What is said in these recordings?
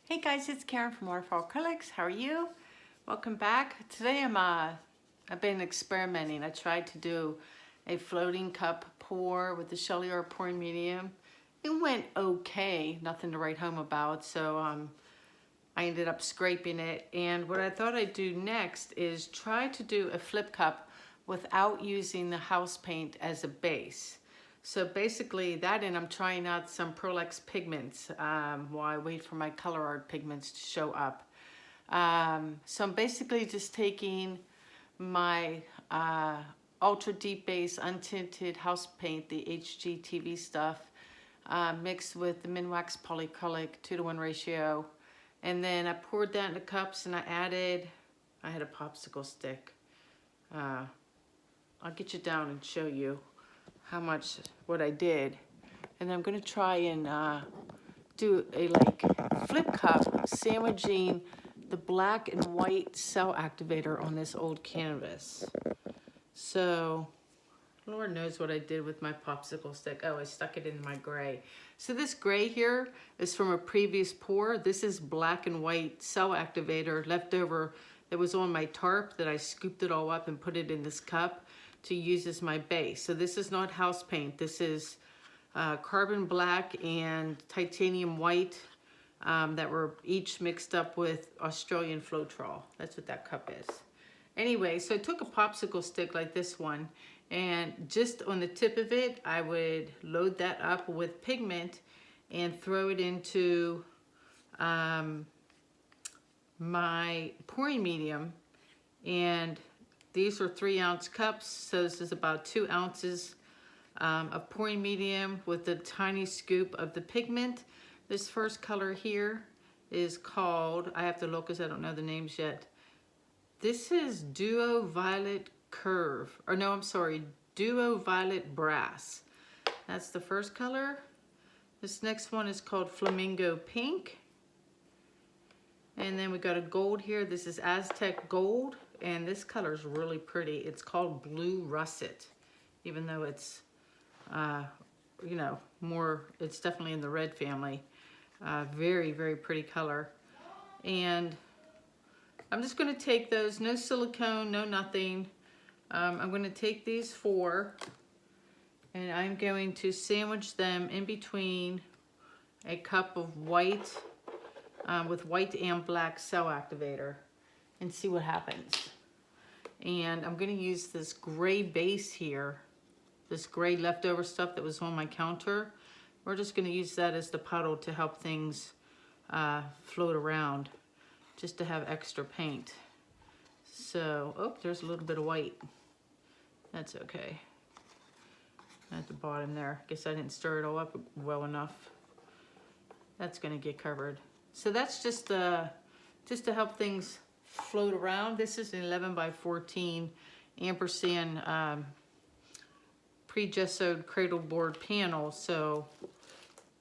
Hey guys, it's Karen from Waterfall Acrylics. How are you? Welcome back. Today I've been experimenting. I tried to do a floating cup pour with the SheleeArt pouring medium. It went okay, nothing to write home about. So I ended up scraping it. And what I thought I'd do next is try to do a flip cup without using the house paint as a base. So basically that, and I'm trying out some PearlEx pigments while I wait for my SheleeArt pigments to show up. So I'm basically just taking my ultra deep base untinted house paint, the HGTV stuff, mixed with the Minwax polyacrylic 2:1 ratio. And then I poured that into cups and I had a popsicle stick. I'll get you down and show you how much what I did. And I'm gonna try and do a flip cup sandwiching the black and white cell activator on this old canvas. So Lord knows what I did with my popsicle stick. Oh, I stuck it in my gray. So this gray here is from a previous pour. This is black and white cell activator left over that was on my tarp that I scooped it all up and put it in this cup to use as my base. So this is not house paint. This is carbon black and titanium white that were each mixed up with Australian Floetrol. That's what that cup is. Anyway, so I took a popsicle stick like this one, and just on the tip of it, I would load that up with pigment and throw it into my pouring medium. And these are 3-ounce cups, so this is about 2 ounces of pouring medium with a tiny scoop of the pigment. This first color here is called, I have to look because I don't know the names yet. This is Duo Violet Curve, or no, I'm sorry, Duo Violet Brass. That's the first color. This next one is called Flamingo Pink. And then we got a gold here. This is Aztec Gold, and this color is really pretty. It's called Blue Russet, even though it's, you know, more, it's definitely in the red family. Very, very pretty color. And I'm just going to take those, no silicone, no nothing. I'm going to take these 4 and I'm going to sandwich them in between a cup of white with white and black cell activator and see what happens. And I'm going to use this gray base here, this gray leftover stuff that was on my counter. We're just going to use that as the puddle to help things float around, just to have extra paint. So, oh, there's a little bit of white. That's okay. At the bottom there. Guess I didn't stir it all up well enough. That's going to get covered. So that's just to help things float around. This is an 11 by 14 ampersand pre-gessoed cradle board panel. So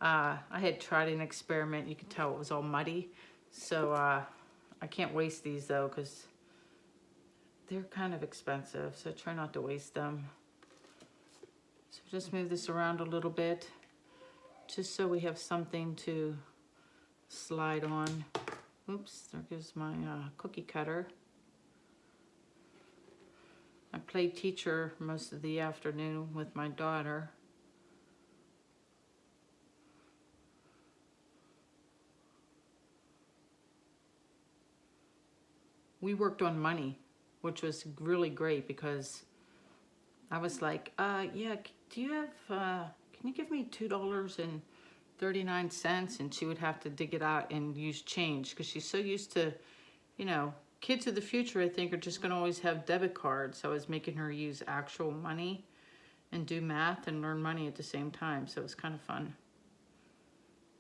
I had tried an experiment. You can tell it was all muddy. So I can't waste these though because they're kind of expensive. So try not to waste them. So just move this around a little bit just so we have something to slide on. Oops, there goes my cookie cutter. I played teacher most of the afternoon with my daughter. We worked on money, which was really great because I was like, yeah, do you have, can you give me $2.39? And she would have to dig it out and use change because she's so used to, you know, kids of the future, I think, are just going to always have debit cards. So I was making her use actual money and do math and learn money at the same time. So it was kind of fun.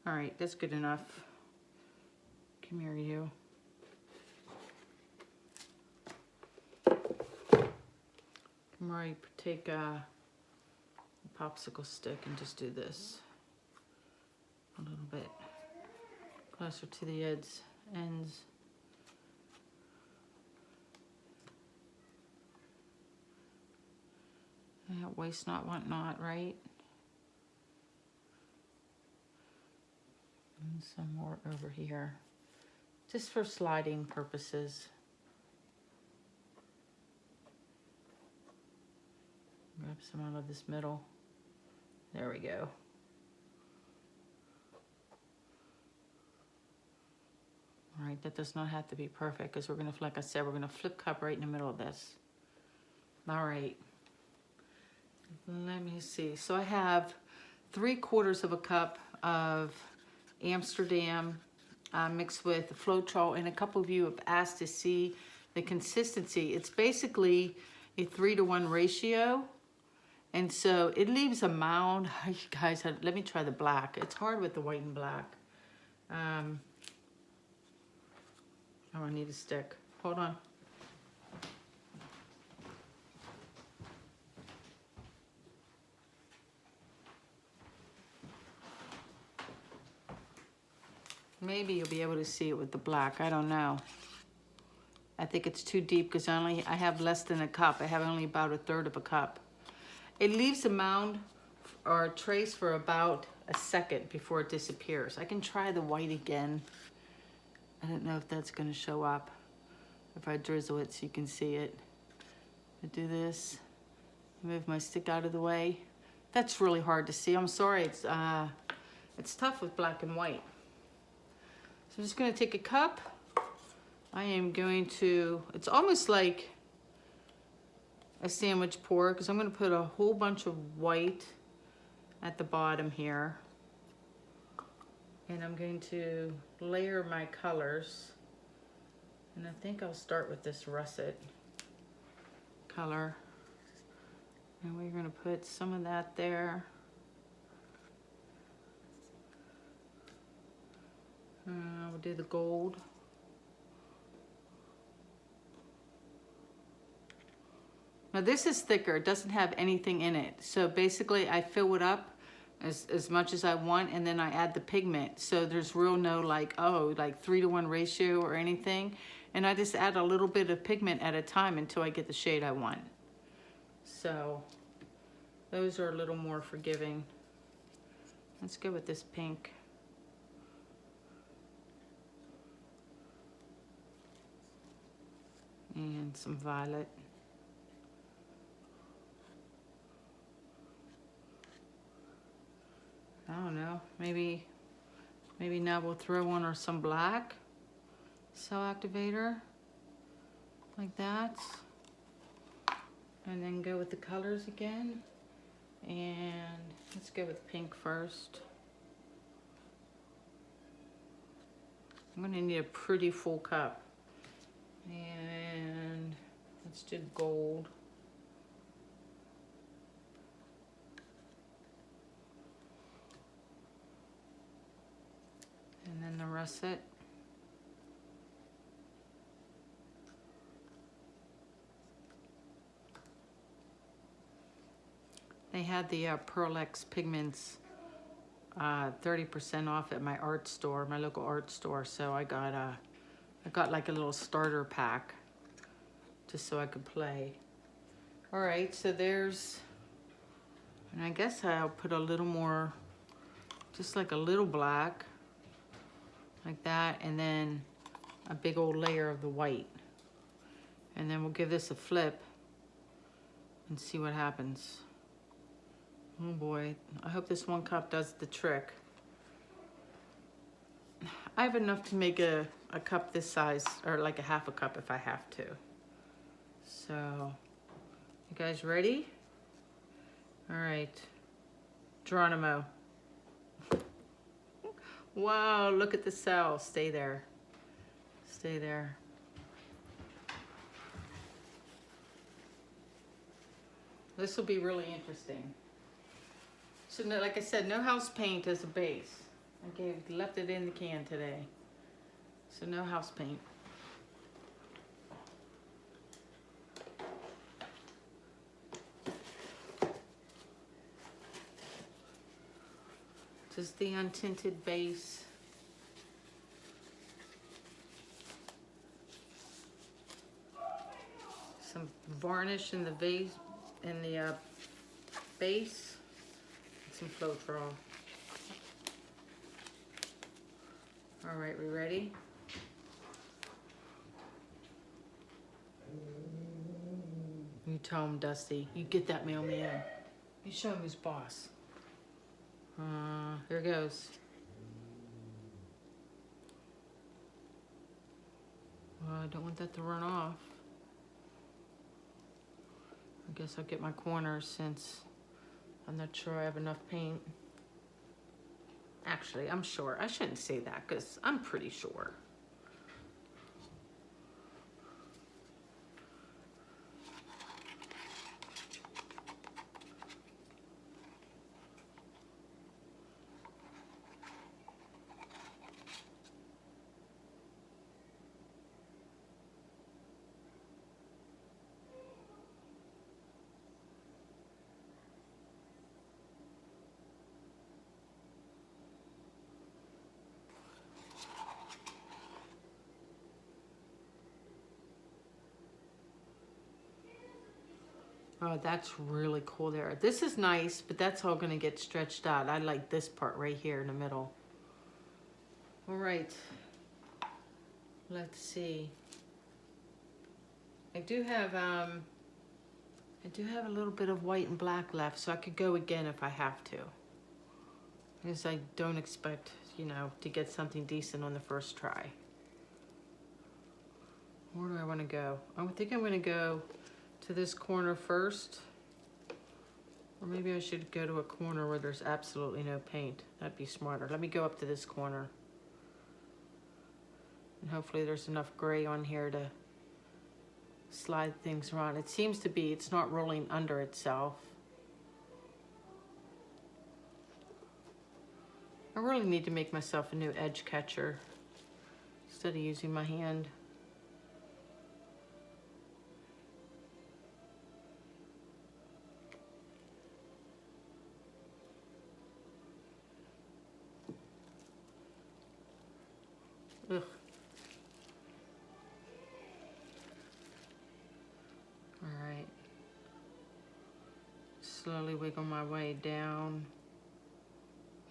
All right, that's good enough. Come here, you. Right, take a popsicle stick and just do this a little bit closer to the ends. Yeah, waste not, want not, right? And some more over here. just for sliding purposes. Grab some out of this middle. There we go. All right, that does not have to be perfect because we're gonna, like I said, we're gonna flip cup right in the middle of this. All right, let me see. So I have 3/4 of a cup of Amsterdam mixed with Floetrol, and a couple of you have asked to see the consistency. It's basically a 3-to-1 ratio, and so it leaves a mound. You guys, let me try the black. It's hard with the white and black. Oh, I need a stick. Hold on. Maybe you'll be able to see it with the black. I don't know. I think it's too deep because I have less than a cup. I have only about 1/3 of a cup. It leaves a mound or a trace for about a second before it disappears. I can try the white again. I don't know if that's going to show up. If I drizzle it so you can see it. I do this. Move my stick out of the way. That's really hard to see. I'm sorry. It's tough with black and white. So I'm just going to take a cup. I am going to, it's almost like a sandwich pour because I'm going to put a whole bunch of white at the bottom here. And I'm going to layer my colors. And I think I'll start with this russet color. And we're going to put some of that there. We'll do the gold. Now this is thicker, it doesn't have anything in it. So basically I fill it up as much as I want, and then I add the pigment. So there's real no like 3-to-1 ratio or anything. And I just add a little bit of pigment at a time until I get the shade I want. So those are a little more forgiving. Let's go with this pink. And some violet. I don't know, maybe now we'll throw on some black cell activator, like that. And then go with the colors again. And let's go with pink first. I'm gonna need a pretty full cup. And let's do gold. And then the russet. They had the PearlEx pigments 30% off at my art store, my local art store. So I got like a little starter pack just so I could play. All right, so there's, and I guess I'll put a little more, just like a little black, like that, and then a big old layer of the white. And then we'll give this a flip and see what happens. Oh boy, I hope this one cup does the trick. I have enough to make a cup this size, or like a half a cup if I have to. So, you guys ready? All right, Geronimo. Wow, look at the cell. Stay there. Stay there. This will be really interesting. So, no, like I said, no house paint as a base. I left it in the can today. So no house paint. Just the untinted base. Some varnish in the vase, in the base. Some Floetrol. All right, we ready? You tell him, Dusty. You get that mailman. You show him who's boss. Here goes. Well, I don't want that to run off. I guess I'll get my corners since I'm not sure I have enough paint. Actually, I'm sure. I shouldn't say that because I'm pretty sure. Oh, that's really cool there. This is nice, but that's all gonna get stretched out. I like this part right here in the middle. All right, let's see. I do have a little bit of white and black left, so I could go again if I have to. Because I don't expect, you know, to get something decent on the first try. Where do I want to go? I think I'm going to go to this corner first. Or maybe I should go to a corner where there's absolutely no paint. That'd be smarter. Let me go up to this corner. And hopefully there's enough gray on here to slide things around. It seems to be, it's not rolling under itself. I really need to make myself a new edge catcher instead of using my hand. Ugh. All right. Slowly wiggle my way down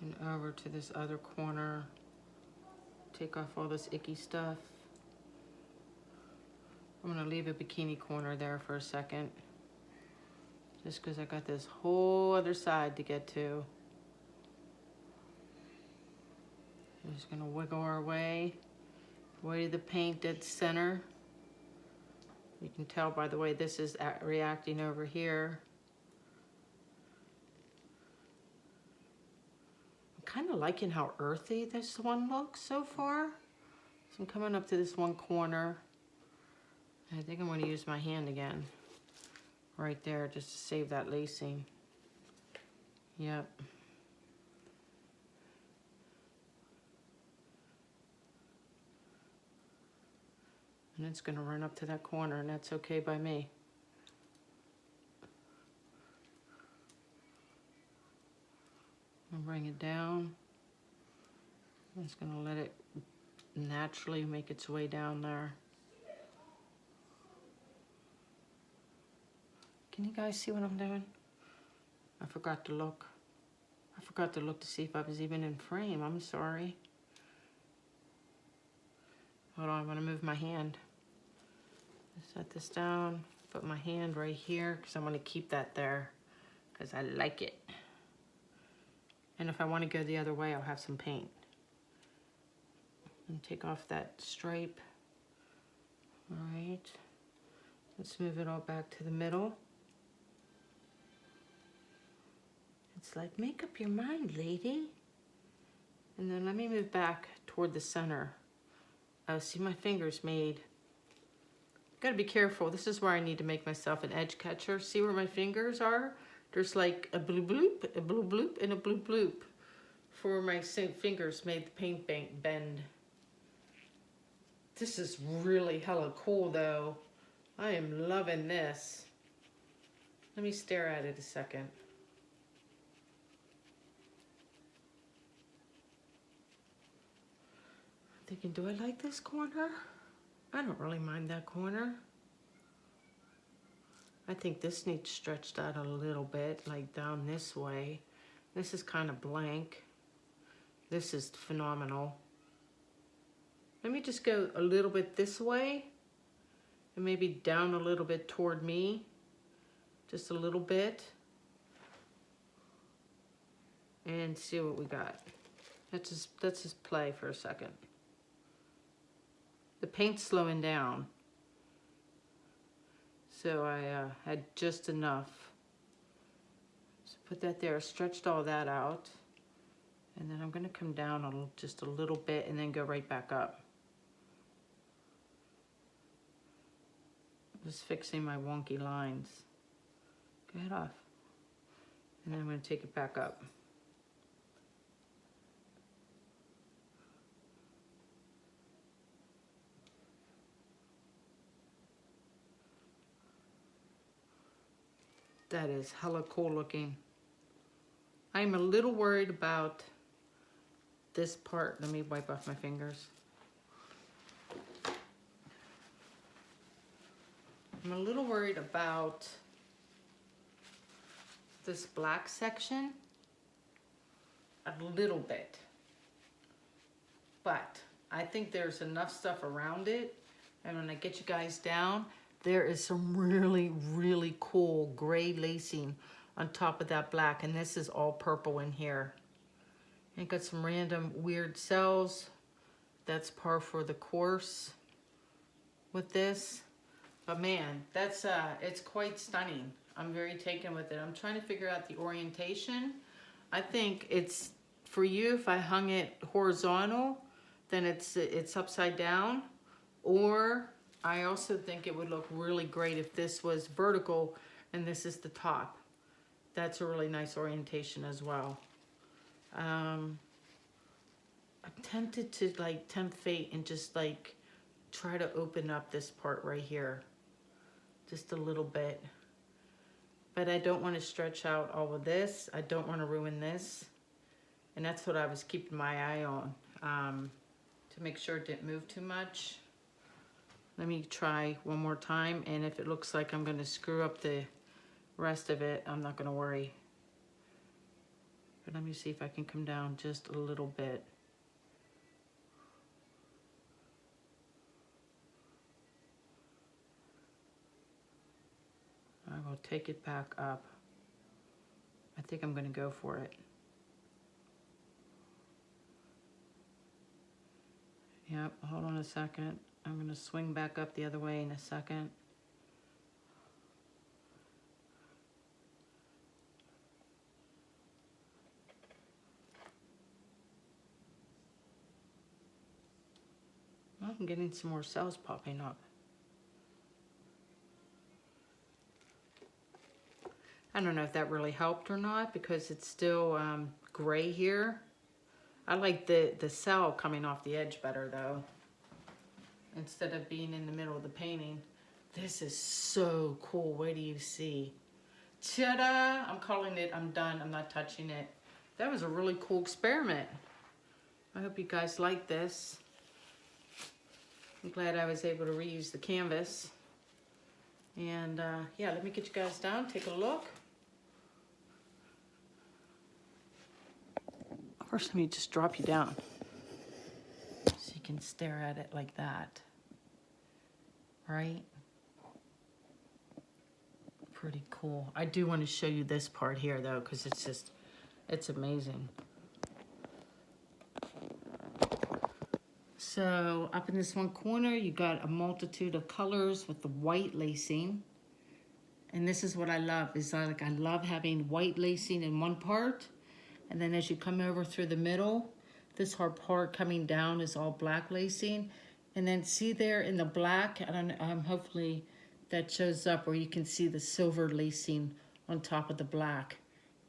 and over to this other corner. Take off all this icky stuff. I'm gonna leave a bikini corner there for a second, just because I got this whole other side to get to. I'm just gonna wiggle our way to the paint dead center. You can tell by the way this is reacting over here. I'm kind of liking how earthy this one looks so far. So I'm coming up to this one corner. I think I'm going to use my hand again right there just to save that lacing. Yep. And it's going to run up to that corner, and that's okay by me. I'll bring it down. I'm just going to let it naturally make its way down there. Can you guys see what I'm doing? I forgot to look. I forgot to look to see if I was even in frame. I'm sorry. Hold on, I'm going to move my hand. Set this down, put my hand right here because I'm going to keep that there because I like it. And if I want to go the other way, I'll have some paint. And take off that stripe. All right. Let's move it all back to the middle. It's like, make up your mind, lady. And then let me move back toward the center. See, my fingers made. Gotta be careful. This is where I need to make myself an edge catcher. See where my fingers are? There's like a blue bloop, a blue bloop, and a blue bloop. For my fingers made the paint bend. This is really hella cool though. I am loving this. Let me stare at it a second. I'm thinking, do I like this corner? I don't really mind that corner. I think this needs stretched out a little bit, like down this way. This is kind of blank. This is phenomenal. Let me just go a little bit this way and maybe down a little bit toward me just a little bit, and see what we got. Let's just play for a second. The paint's slowing down, so I had just enough. So put that there, stretched all that out, and then I'm going to come down just a little bit and then go right back up. Just fixing my wonky lines. Go ahead off. And then I'm going to take it back up. That is hella cool looking. I'm a little worried about this part. Let me wipe off my fingers. I'm a little worried about this black section, a little bit, but I think there's enough stuff around it, and when I get you guys down, there is some really, really cool gray lacing on top of that black, and this is all purple in here. And got some random weird cells. That's par for the course with this. But man, that's it's quite stunning. I'm very taken with it. I'm trying to figure out the orientation. I think it's, for you, if I hung it horizontal, then it's upside down. Or I also think it would look really great if this was vertical and this is the top. That's a really nice orientation as well. I'm tempted to like tempt fate and just like try to open up this part right here. Just a little bit. But I don't want to stretch out all of this. I don't want to ruin this. And that's what I was keeping my eye on, to make sure it didn't move too much. Let me try one more time, and if it looks like I'm going to screw up the rest of it, I'm not going to worry. But let me see if I can come down just a little bit. I will take it back up. I think I'm going to go for it. Yep, hold on a second. I'm going to swing back up the other way in a second. I'm getting some more cells popping up. I don't know if that really helped or not because it's still gray here. I like the cell coming off the edge better though, instead of being in the middle of the painting. This is so cool. Wait till you see. Ta-da! I'm calling it. I'm done. I'm not touching it. That was a really cool experiment. I hope you guys like this. I'm glad I was able to reuse the canvas. And yeah, let me get you guys down. Take a look. First, let me just drop you down so you can stare at it like that. Right? Pretty cool. I do want to show you this part here though, because it's just, it's amazing. So up in this one corner, you got a multitude of colors with the white lacing. And this is what I love, is I love having white lacing in one part. And then as you come over through the middle, this hard part coming down is all black lacing. And then see there in the black, hopefully that shows up where you can see the silver lacing on top of the black.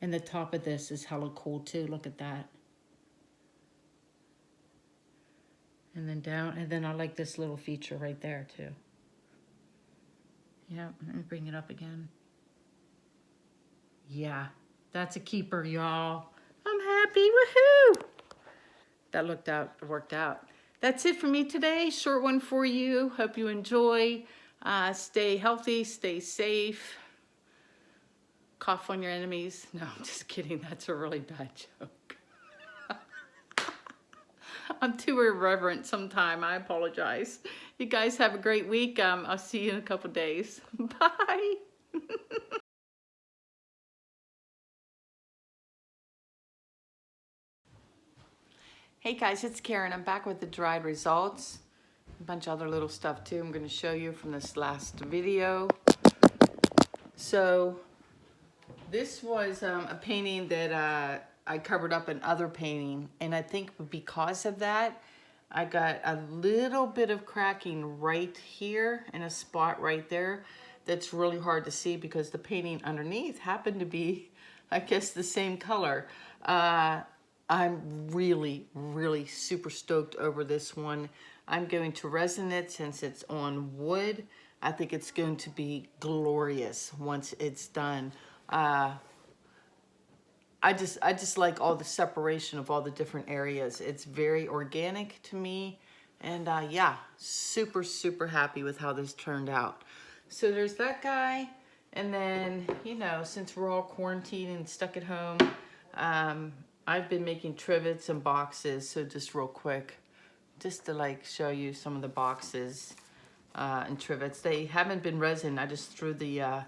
And the top of this is hella cool too, look at that. And then down, and then I like this little feature right there too. Yeah, let me bring it up again. Yeah, that's a keeper, y'all. I'm happy, woohoo! That worked out. That's it for me today. Short one for you. Hope you enjoy. Stay healthy, stay safe. Cough on your enemies. No, I'm just kidding. That's a really bad joke. I'm too irreverent sometime. I apologize. You guys have a great week. I'll see you in a couple days. Bye. Hey guys, it's Karen. I'm back with the dried results. A bunch of other little stuff too I'm going to show you from this last video. So this was a painting that I covered up another painting, and I think because of that I got a little bit of cracking right here in a spot right there that's really hard to see because the painting underneath happened to be, I guess, the same color. I'm really super stoked over this one. I'm going to resin it since it's on wood. I think it's going to be glorious once it's done. I just like all the separation of all the different areas. It's very organic to me, and yeah, super happy with how this turned out. So there's that guy, and then, you know, since we're all quarantined and stuck at home, I've been making trivets and boxes. So just real quick, just to like show you some of the boxes and trivets. They haven't been resin. I just threw the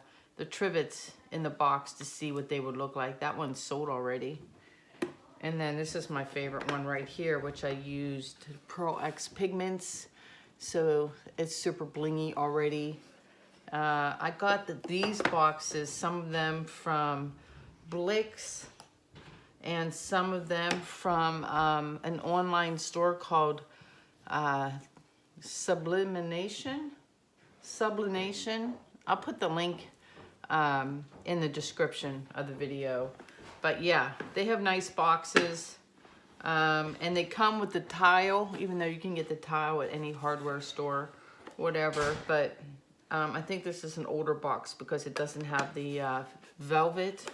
trivets in the box to see what they would look like. That one's sold already. And then this is my favorite one right here, which I used PearlEx pigments. So it's super blingy already. I got these boxes, some of them from Blix, and some of them from an online store called Sublimation. I'll put the link in the description of the video. But yeah, they have nice boxes, and they come with the tile, even though you can get the tile at any hardware store, whatever. But I think this is an older box because it doesn't have the velvet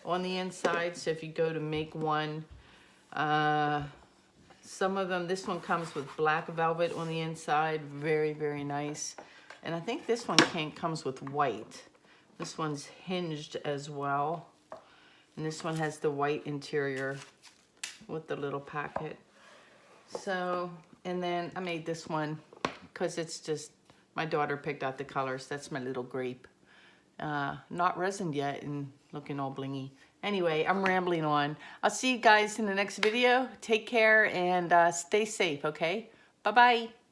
on the inside. So if you go to make one, some of them, this one comes with black velvet on the inside, very nice. And I think this one comes with white. This one's hinged as well, and this one has the white interior with the little packet. So, and then I made this one because it's just, my daughter picked out the colors. That's my little grape. Not resined yet and looking all blingy. Anyway, I'm rambling on. I'll see you guys in the next video. Take care and stay safe, okay? Bye-bye.